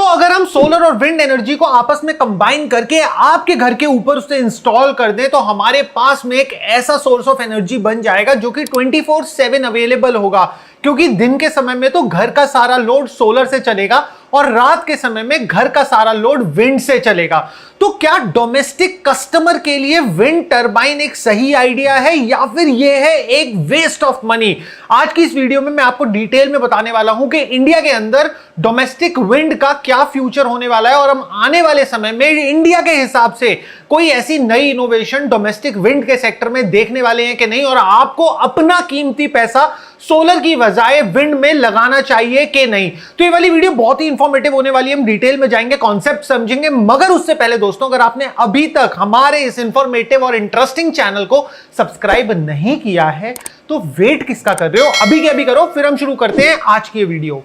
अगर हम सोलर और विंड एनर्जी को आपस में कंबाइन करके आपके घर के ऊपर उसे इंस्टॉल कर दें तो हमारे पास में एक ऐसा सोर्स ऑफ एनर्जी बन जाएगा जो कि 24/7 अवेलेबल होगा, क्योंकि दिन के समय में तो घर का सारा लोड सोलर से चलेगा और रात के समय में घर का सारा लोड विंड से चलेगा। तो क्या डोमेस्टिक कस्टमर के लिए विंड टरबाइन एक सही आइडिया है या फिर यह है एक वेस्ट ऑफ मनी? आज की इस वीडियो में मैं आपको डिटेल में बताने वाला हूं कि इंडिया के अंदर डोमेस्टिक विंड का क्या फ्यूचर होने वाला है और हम आने वाले समय में इंडिया के हिसाब से कोई ऐसी नई इनोवेशन डोमेस्टिक विंड के सेक्टर में देखने वाले हैं कि नहीं, और आपको अपना कीमती पैसा सोलर की बजाय विंड में लगाना चाहिए कि नहीं। तो ये वाली वीडियो बहुत ही इंफॉर्मेटिव होने वाली है, हम डिटेल में जाएंगे, कॉन्सेप्ट समझेंगे। मगर उससे पहले दोस्तों, अगर आपने अभी तक हमारे इस इंफॉर्मेटिव और इंटरेस्टिंग चैनल को सब्सक्राइब नहीं किया है तो वेट किसका कर रहे हो, अभी के अभी करो। फिर हम शुरू करते हैं आज की वीडियो।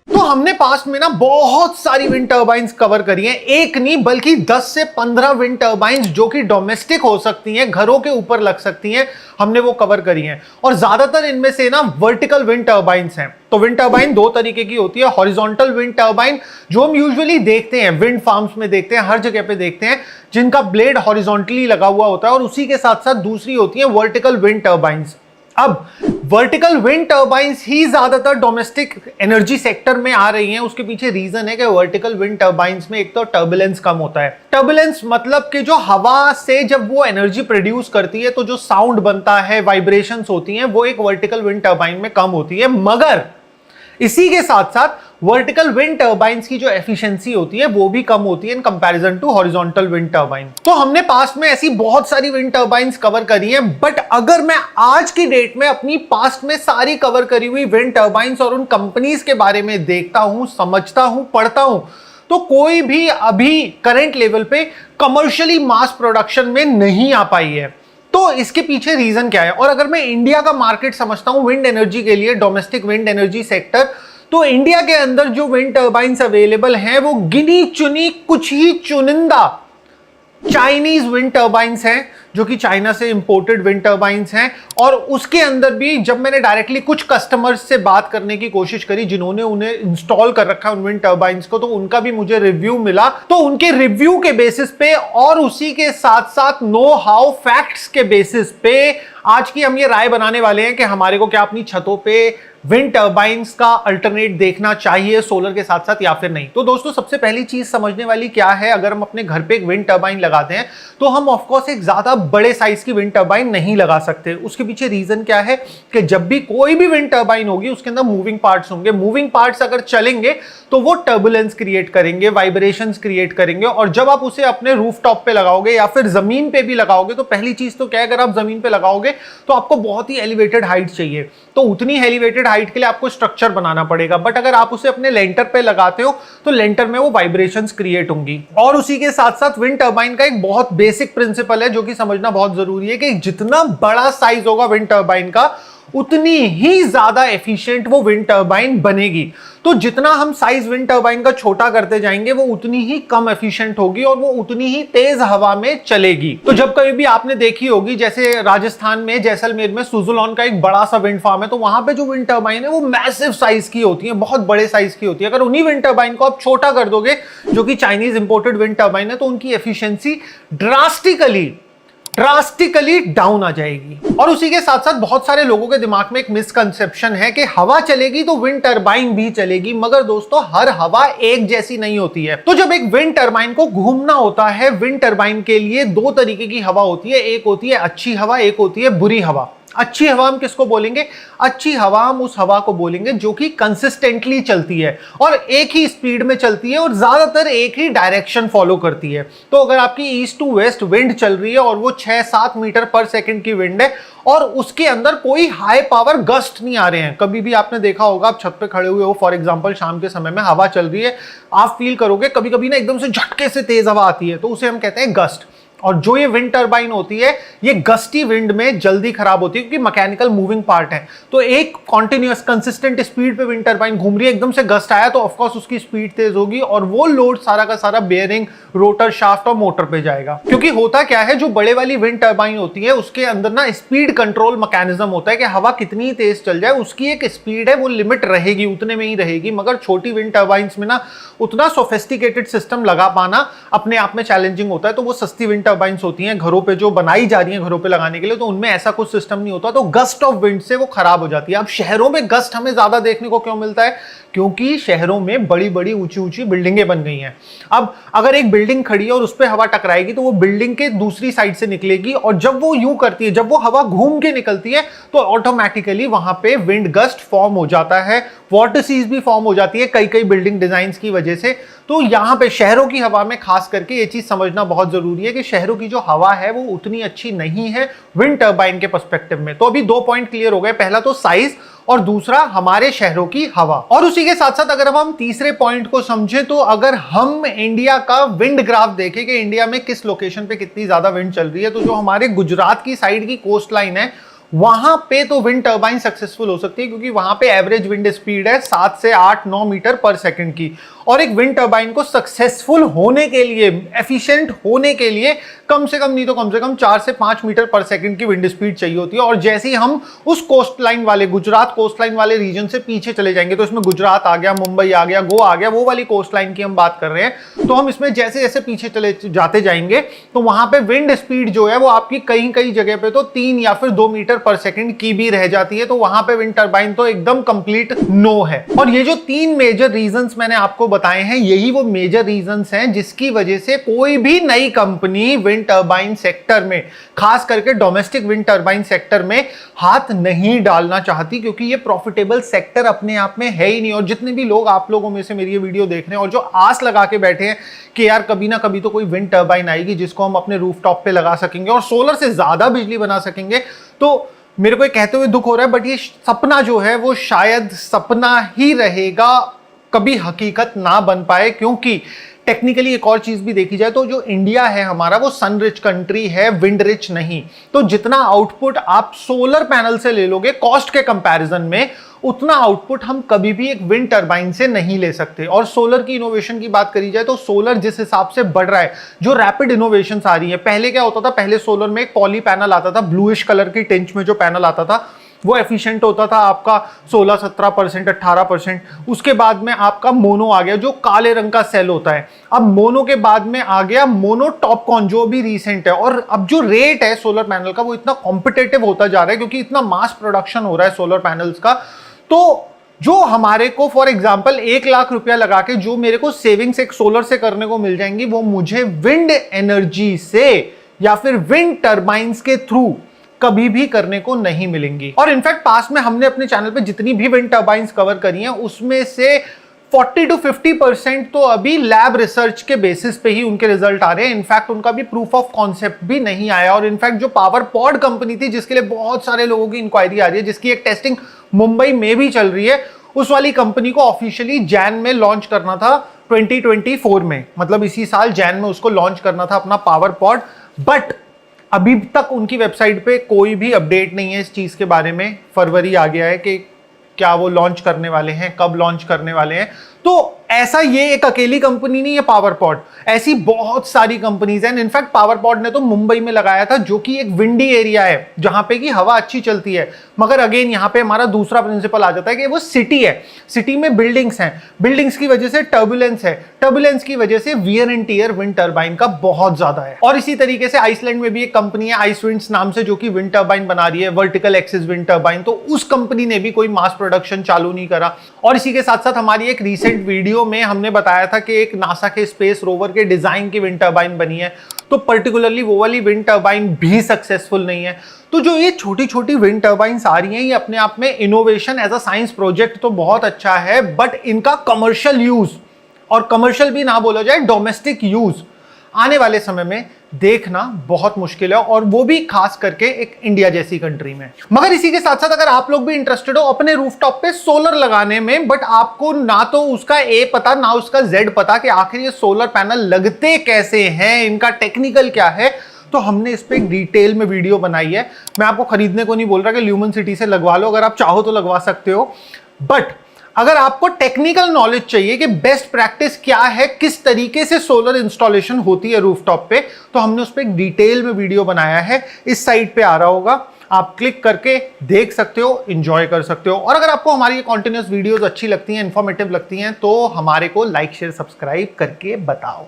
तो हमने पास्ट में ना बहुत सारी विंड टर्बाइंस कवर करी हैं, एक नहीं बल्कि 10 से 15 विंड टर्बाइंस जो कि डोमेस्टिक हो सकती हैं, घरों के ऊपर लग सकती हैं, हमने वो कवर करी हैं। और ज्यादातर इनमें से ना वर्टिकल विंड टर्बाइंस हैं। तो विंड टर्बाइन दो तरीके की होती है, हॉरिजॉन्टल विंड टर्बाइन जो हम यूजुअली देखते हैं विंड फार्म्स में, देखते हैं हर जगह पे देखते हैं, जिनका ब्लेड हॉरिजॉन्टली लगा हुआ होता है, और उसी के साथ साथ दूसरी होती है वर्टिकल विंड टर्बाइंस। अब वर्टिकल विंड टर्बाइंस ही ज्यादातर डोमेस्टिक एनर्जी सेक्टर में आ रही हैं। उसके पीछे रीजन है कि वर्टिकल विंड टर्बाइंस में एक तो टर्बुलेंस कम होता है। टर्बुलेंस मतलब कि जो हवा से जब वो एनर्जी प्रोड्यूस करती है तो जो साउंड बनता है, वाइब्रेशंस होती हैं, वो एक वर्टिकल विंड टर्बाइन में कम होती है। मगर इसी के साथ साथ वर्टिकल विंड टर्बाइंस की जो एफिशिएंसी होती है वो भी कम होती है in comparison to horizontal wind turbine. तो हमने पास्ट में ऐसी बहुत सारी विंड टर्बाइंस कवर करी हैं, बट अगर मैं आज की डेट में अपनी पास्ट में सारी कवर करी हुई विंड टर्बाइंस और उन कंपनीज के बारे में देखता हूं, समझता हूं, पढ़ता हूं, तो कोई भी अभी करंट लेवल पे कमर्शियली मास प्रोडक्शन में नहीं आ पाई है। तो इसके पीछे रीजन क्या है? और अगर मैं इंडिया का मार्केट समझता हूं विंड एनर्जी के लिए, डोमेस्टिक विंड एनर्जी सेक्टर, तो इंडिया के अंदर जो विंड टर्बाइंस अवेलेबल हैं वो गिनी चुनी कुछ ही चुनिंदा चाइनीज विंड टर्बाइंस हैं, जो कि चाइना से इंपोर्टेड विंड टर्बाइंस हैं। और उसके अंदर भी जब मैंने डायरेक्टली कुछ कस्टमर्स से बात करने की कोशिश करी जिन्होंने उन्हें इंस्टॉल कर रखा है उन विंड टर्बाइंस को, तो उनका भी मुझे रिव्यू मिला। तो उनके रिव्यू के बेसिस पे और उसी के साथ साथ नो हाउ फैक्ट्स के बेसिस पे आज की हम ये राय बनाने वाले हैं कि हमारे को क्या अपनी छतों पे विंड टर्बाइंस का अल्टरनेट देखना चाहिए सोलर के साथ साथ या फिर नहीं। तो दोस्तों, सबसे पहली चीज समझने वाली क्या है, अगर हम अपने घर पे एक विंड टर्बाइन लगाते हैं तो हम ऑफकोर्स एक ज्यादा बड़े साइज की विंड टर्बाइन नहीं लगा सकते। उसके पीछे रीजन क्या है कि जब भी कोई भी विंड टर्बाइन होगी उसके अंदर मूविंग पार्ट्स होंगे। मूविंग पार्ट्स अगर चलेंगे तो वो टर्बुलेंस क्रिएट करेंगे, वाइब्रेशंस क्रिएट करेंगे। और जब आप उसे अपने रूफटॉप पे लगाओगे या फिर जमीन पे भी लगाओगे, तो पहली चीज तो क्या है, अगर आप जमीन पे लगाओगे तो आपको बहुत ही एलिवेटेड हाइट चाहिए, तो उतनी एलिवेटेड हाइट के लिए आपको स्ट्रक्चर बनाना पड़ेगा। बट अगर आप उसे अपने लेंटर पे लगाते हो तो लेंटर में वो वाइब्रेशंस क्रिएट होंगी। और उसी के साथ साथ विंड टर्बाइन का एक बहुत बेसिक प्रिंसिपल है जो कि समझना बहुत जरूरी है कि जितना बड़ा साइज होगा विंड टर्बाइन का उतनी ही ज्यादा एफिशिएंट वो विंड टर्बाइन बनेगी। तो जितना हम साइज विंड टर्बाइन का छोटा करते जाएंगे वो उतनी ही कम एफिशिएंट होगी और वो उतनी ही तेज हवा में चलेगी। तो जब कभी भी आपने देखी होगी, जैसे राजस्थान में जैसलमेर में सुजुलॉन का एक बड़ा सा विंड फार्म है, तो वहां पे जो विंड टर्बाइन है वो मैसिव साइज की होती है, बहुत बड़े साइज की होती है। अगर उन्हीं विंड टर्बाइन को आप छोटा कर दोगे जो कि चाइनीज इंपोर्टेड विंड टर्बाइन है, तो उनकी एफिशिएंसी ड्रास्टिकली डाउन आ जाएगी। और उसी के साथ साथ बहुत सारे लोगों के दिमाग में एक मिसकंसेप्शन है कि हवा चलेगी तो विंड टर्बाइन भी चलेगी। मगर दोस्तों, हर हवा एक जैसी नहीं होती है। तो जब एक विंड टर्बाइन को घूमना होता है, विंड टर्बाइन के लिए दो तरीके की हवा होती है, एक होती है अच्छी हवा, एक होती है बुरी हवा। अच्छी हवा हम किसको बोलेंगे? अच्छी हवा हम उस हवा को बोलेंगे जो कि कंसिस्टेंटली चलती है और एक ही स्पीड में चलती है और ज्यादातर एक ही डायरेक्शन फॉलो करती है। तो अगर आपकी ईस्ट टू वेस्ट विंड चल रही है और वो 6-7 मीटर पर सेकंड की विंड है और उसके अंदर कोई हाई पावर गस्ट नहीं आ रहे हैं, कभी भी आपने देखा होगा, आप छत पे खड़े हुए हो, फॉर एग्जांपल शाम के समय में हवा चल रही है, आप फील करोगे कभी कभी ना एकदम से झटके से तेज हवा आती है, तो उसे हम कहते हैं गस्ट। और जो ये विंड टरबाइन होती है ये गस्टी विंड में जल्दी खराब होती है क्योंकि मैकेनिकल मूविंग पार्ट है। तो एक कॉन्टिन्यूअस कंसिस्टेंट स्पीड पे विंड टरबाइन घूम रही है, एकदम से गस्ट आया तो ऑफकोर्स उसकी स्पीड तेज होगी और वो लोड सारा का सारा बेयरिंग, रोटर शाफ्ट और मोटर पे जाएगा। क्योंकि होता क्या है, जो बड़े वाली विंड टरबाइन होती है उसके अंदर ना स्पीड कंट्रोल मैकेनिज्म होता है कि हवा कितनी तेज चल जाए उसकी एक स्पीड है, वो लिमिट रहेगी, उतने में ही रहेगी। मगर छोटी विंड टरबाइंस में ना उतना सोफिस्टिकेटेड सिस्टम लगा पाना अपने आप में चैलेंजिंग होता है। तो वो सस्ती विंड टरबाइंस होती हैं घरों पे जो बनाई जा रही हैं घरों पे लगाने के लिए, तो उनमें ऐसा कुछ सिस्टम नहीं होता, तो गस्ट ऑफ विंड से वो खराब हो जाती है। अब शहरों में गस्ट हमें ज्यादा देखने को क्यों मिलता है? क्योंकि शहरों में बड़ी बड़ी ऊंची ऊंची बिल्डिंगें बन गई हैं। अब अगर एक बिल्डिंग खड़ी है और उस पर हवा टकराएगी तो वो बिल्डिंग के दूसरी साइड से निकलेगी और जब वो यूं करती है, जब वो हवा घूम के निकलती है तो ऑटोमेटिकली वहां पे विंड गस्ट फॉर्म हो जाता है, वॉर्टिसीज भी फॉर्म हो जाती है कई कई बिल्डिंग डिजाइन की वजह से। तो यहां पे शहरों की हवा में खास करके ये चीज समझना बहुत जरूरी है कि शहरों की जो हवा है वो उतनी अच्छी नहीं है विंड टरबाइन के पर्सपेक्टिव में। तो अभी 2 पॉइंट क्लियर हो गए, पहला तो साइज और दूसरा हमारे शहरों की हवा। और उसी के साथ साथ अगर हम तीसरे पॉइंट को समझें तो अगर हम इंडिया का विंड ग्राफ देखें कि इंडिया में किस लोकेशन पे कितनी ज्यादा विंड चल रही है, तो जो हमारे गुजरात की साइड की कोस्ट लाइन है वहां पे तो विंड टरबाइन सक्सेसफुल हो सकती है क्योंकि वहां पे एवरेज विंड स्पीड है 7 से 8-9 मीटर पर सेकंड की। और एक विंड टरबाइन को सक्सेसफुल होने के लिए, एफिशिएंट होने के लिए कम से कम नहीं तो कम से कम 4 से 5 मीटर पर सेकंड की विंड स्पीड चाहिए होती है। और जैसे ही हम उस कोस्ट लाइन वाले, गुजरात कोस्ट लाइन वाले रीजन से पीछे चले जाएंगे, तो इसमें गुजरात आ गया, मुंबई आ गया, गोवा आ गया, वो वाली कोस्ट लाइन की हम बात कर रहे हैं। तो हम इसमें जैसे जैसे पीछे चले जाते जाएंगे तो वहां पे विंड स्पीड जो है वो आपकी कई कई जगह पे तो 3 या फिर 2 मीटर पर सेकंड की भी रह जाती है। तो वहां पे विंड टरबाइन तो एकदम कंप्लीट नो है। और ये जो 3 मेजर रीजंस मैंने आपको बताए हैं, यही वो मेजर रीजंस हैं जिसकी वजह से कोई भी नई कंपनी विंड टरबाइन सेक्टर में, खास करके डोमेस्टिक विंड टरबाइन सेक्टर में हाथ नहीं डालना चाहती, क्योंकि ये प्रॉफिटेबल सेक्टर अपने आप में है ही नहीं। और जितने भी लोग, आप लोगों में से मेरी ये वीडियो देख रहे हैं और जो आस लगा के बैठे हैं कि यार कभी ना कभी तो कोई विंड टरबाइन आएगी जिसको हम अपने रूफटॉप पे लगा सकेंगे और सोलर से ज्यादा बिजली बना सकेंगे, तो मेरे को कहते हुए दुख हो रहा है, बट ये सपना जो है वो शायद सपना ही रहेगा, कभी हकीकत ना बन पाए। क्योंकि टेक्निकली एक और चीज भी देखी जाए तो जो इंडिया है हमारा, वो सन रिच कंट्री है, विंड रिच नहीं। तो जितना आउटपुट आप सोलर पैनल से ले लोगे कॉस्ट के कंपैरिजन में, उतना आउटपुट हम कभी भी एक विंड टरबाइन से नहीं ले सकते। और सोलर की इनोवेशन की बात करी जाए तो सोलर जिस हिसाब से बढ़ रहा है, जो रैपिड इनोवेशंस आ रही है, पहले क्या होता था, पहले सोलर में एक पॉली पैनल आता था, ब्लूइश कलर की टिंच में जो पैनल आता था वो एफिशिएंट होता था आपका 16-17%, 18%। उसके बाद में आपका मोनो आ गया जो काले रंग का सेल होता है। अब मोनो के बाद में आ गया मोनो टॉपकॉन जो भी रीसेंट है। और अब जो रेट है सोलर पैनल का वो इतना कॉम्पिटेटिव होता जा रहा है क्योंकि इतना मास प्रोडक्शन हो रहा है सोलर पैनल्स का। तो जो हमारे को फॉर एग्जांपल 1 लाख रुपया लगा के जो मेरे को सेविंग्स एक सोलर से करने को मिल जाएंगी, वो मुझे विंड एनर्जी से या फिर विंड टरबाइंस के थ्रू कभी भी करने को नहीं मिलेंगी। और इनफैक्ट पास में हमने अपने चैनल पे जितनी भी विंड टरबाइंस कवर करी हैं उसमें से 40-50% तो अभी लैब रिसर्च के बेसिस पे ही उनके रिजल्ट आ रहे हैं। इनफैक्ट उनका भी प्रूफ ऑफ कॉन्सेप्ट भी नहीं आया। और इनफैक्ट जो पावर पॉड कंपनी थी जिसके लिए बहुत सारे लोगों की इंक्वायरी आ रही है, जिसकी एक टेस्टिंग मुंबई में भी चल रही है, उस वाली कंपनी को ऑफिशियली जैन में लॉन्च करना था 2024 में, मतलब इसी साल जैन में उसको लॉन्च करना था अपना पावर पॉड। बट अभी तक उनकी वेबसाइट पे कोई भी अपडेट नहीं है इस चीज के बारे में। फरवरी आ गया है कि क्या वो लॉन्च करने वाले हैं, कब लॉन्च करने वाले हैं। तो ऐसा ये एक अकेली कंपनी नहीं है पावर पॉड, ऐसी बहुत सारी कंपनीज हैं। इनफैक्ट पावर पॉड ने तो मुंबई में लगाया था जो कि एक विंडी एरिया है जहां पे की हवा अच्छी चलती है। मगर अगेन यहां पे हमारा दूसरा प्रिंसिपल आ जाता है कि वो सिटी है, सिटी में बिल्डिंग्स हैं, बिल्डिंग्स की वजह से टर्बुलेंस है, टर्बुलेंस की वजह से wear and tear wind turbine का बहुत ज्यादा है। और इसी तरीके से आइसलैंड में भी एक कंपनी है आइस विंड्स नाम से जो कि विंड टरबाइन बना रही है, वर्टिकल एक्सिस विंड टरबाइन। तो उस कंपनी ने भी कोई मास प्रोडक्शन चालू नहीं करा। और इसी के साथ साथ हमारी एक रीसेंट वीडियो में हमने बताया था कि एक नासा के स्पेस रोवर के डिजाइन की विंड टरबाइन बनी है, तो पर्टिकुलरली वो वाली विंड टरबाइन भी सक्सेसफुल नहीं है। तो जो ये छोटी छोटी विंड टरबाइंस आ रही हैं, ये अपने आप में innovation as a science project तो बहुत अच्छा है, बट इनका कमर्शियल यूज, और कमर्शियल भी ना बोला जाए, डोमेस्टिक यूज आने वाले समय में देखना बहुत मुश्किल है, और वो भी खास करके एक इंडिया जैसी कंट्री में। मगर इसी के साथ साथ अगर आप लोग भी इंटरेस्टेड हो अपने रूफटॉप पे सोलर लगाने में, बट आपको ना तो उसका ए पता ना उसका जेड पता कि आखिर ये सोलर पैनल लगते कैसे हैं, इनका टेक्निकल क्या है, तो हमने इस पे एक डिटेल में वीडियो बनाई है। मैं आपको खरीदने को नहीं बोल रहा कि ल्यूमन सिटी से लगवा लो, अगर आप चाहो तो लगवा सकते हो, बट अगर आपको टेक्निकल नॉलेज चाहिए कि बेस्ट प्रैक्टिस क्या है, किस तरीके से सोलर इंस्टॉलेशन होती है रूफटॉप पे, तो हमने उस पर एक डिटेल में वीडियो बनाया है। इस साइट पे आ रहा होगा, आप क्लिक करके देख सकते हो, एंजॉय कर सकते हो। और अगर आपको हमारी ये कॉन्टिन्यूस वीडियोस अच्छी लगती हैं, इंफॉर्मेटिव लगती हैं, तो हमारे को लाइक शेयर सब्सक्राइब करके बताओ।